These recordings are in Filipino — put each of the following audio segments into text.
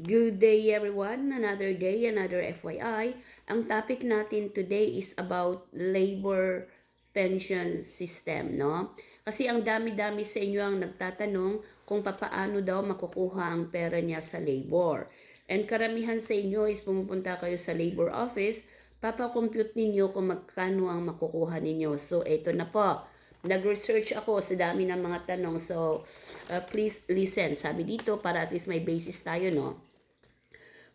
Good day everyone, another day, another FYI. Ang topic natin today is about labor pension system, no? Kasi ang dami-dami sa inyo ang nagtatanong kung papaano daw makukuha ang pera niya sa labor. And karamihan sa inyo is pumupunta kayo sa labor office, papakompute ninyo kung magkano ang makukuha ninyo. So, ito na po. Nag-research ako sa dami ng mga tanong. So, please listen. Sabi dito, para at least may basis tayo, no?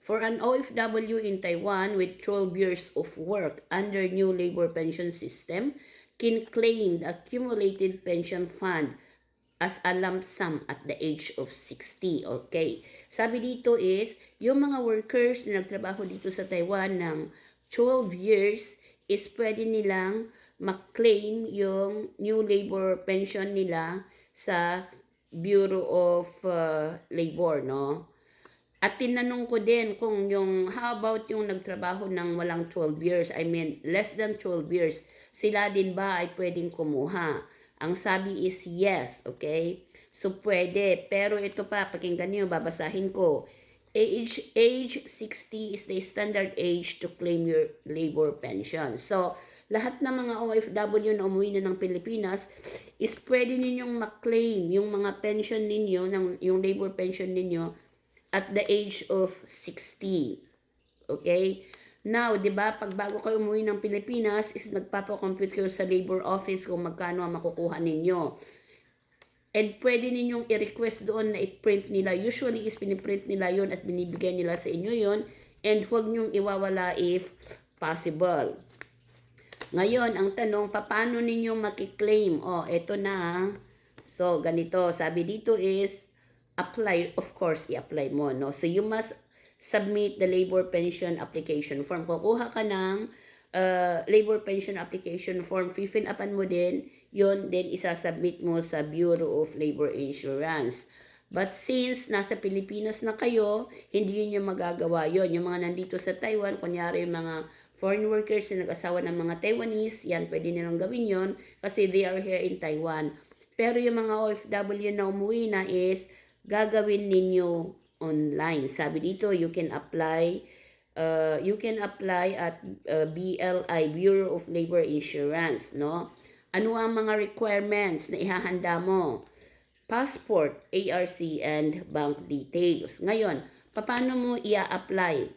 For an OFW in Taiwan with 12 years of work under new labor pension system can claim the accumulated pension fund as a lump sum at the age of 60. Okay. Sabi dito is, yung mga workers na nagtrabaho dito sa Taiwan ng 12 years is pwede nilang mag-claim yung new labor pension nila sa Bureau of Labor, no? At tinanong ko din kung how about yung nagtrabaho ng walang 12 years, I mean less than 12 years, sila din ba ay pwedeng kumuha? Ang sabi is yes, okay? So pwede, pero ito pa, pakinggan niyo, babasahin ko. Age 60 is the standard age to claim your labor pension. So, lahat ng mga OFW na umuwi na ng Pilipinas is pwede ninyong maklaim yung mga pension ninyo, yung labor pension ninyo at the age of 60. Okay? Now, di ba, pag bago kayo umuwi ng Pilipinas is nagpapakompute kayo sa labor office kung magkano ang makukuha ninyo. And pwede ninyong i-request doon na i-print nila. Usually is piniprint nila yon at binibigay nila sa inyo yon. And huwag nyong iwawala if possible. Ngayon, ang tanong, paano ninyo makiklaim? Eto na. So, ganito. Sabi dito is, apply. Of course, i-apply mo, no? So, you must submit the labor pension application form. Kukuha ka ng labor pension application form. Fill upan mo din. Yun, then isasubmit mo sa Bureau of Labor Insurance. But since nasa Pilipinas na kayo, hindi yun yung magagawa yun. Yung mga nandito sa Taiwan, kunyari yung mga foreign workers na nag-asawa ng mga Taiwanese, yan, pwede nilang gawin yun kasi they are here in Taiwan. Pero yung mga OFW na umuwi na is, gagawin ninyo online. Sabi dito, you can apply at BLI, Bureau of Labor Insurance, no? Ano ang mga requirements na ihahanda mo? Passport, ARC, and bank details. Ngayon, paano mo i-apply?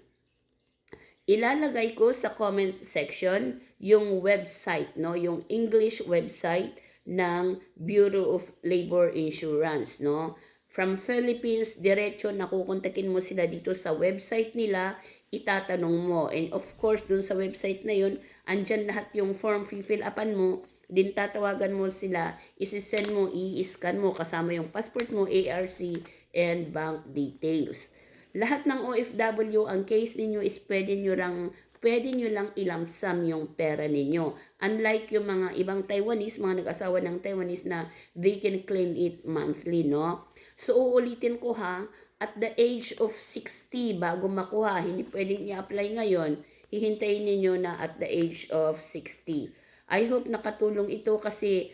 Ilalagay ko sa comments section yung website, no? Yung English website ng Bureau of Labor Insurance, no? From Philippines, diretso nakukontakin mo sila dito sa website nila, itatanong mo. And of course, dun sa website na yun, andyan lahat yung form, fill upan mo, din tatawagan mo sila, isi-send mo, i-scan mo, kasama yung passport mo, ARC, and bank details. Lahat ng OFW, ang case ninyo is pwede nyo lang ilamsam yung pera ninyo. Unlike yung mga ibang Taiwanese, mga nag-asawa ng Taiwanese na they can claim it monthly, no? So, uulitin ko ha, at the age of 60 bago makuha, hindi pwedeng i-apply ngayon, hihintayin ninyo na at the age of 60. I hope nakatulong ito kasi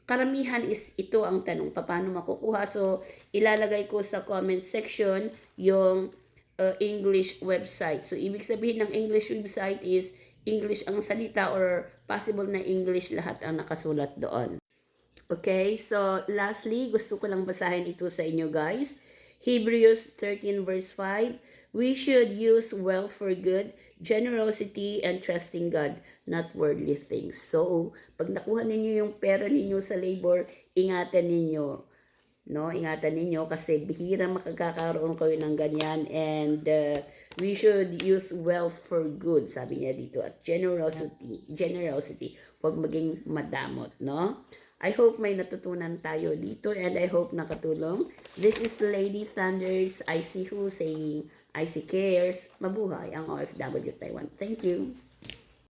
karamihan is ito ang tanong, paano makukuha. So, ilalagay ko sa comment section yung English website. So, ibig sabihin ng English website is English ang salita or possible na English lahat ang nakasulat doon. Okay, so lastly, gusto ko lang basahin ito sa inyo guys. Hebrews 13 verse 5, we should use wealth for good, generosity, and trusting God, not worldly things. So, pag nakuha ninyo yung pera ninyo sa labor, ingatan ninyo. No, ingatan ninyo kasi bihira makakakaroon kayo ng ganyan and we should use wealth for good, sabi niya dito, at generosity, huwag maging madamot, no? I hope may natutunan tayo dito and I hope nakatulong. This is Lady Thunders, IC Who saying, IC Cares, mabuhay ang OFW Taiwan. Thank you.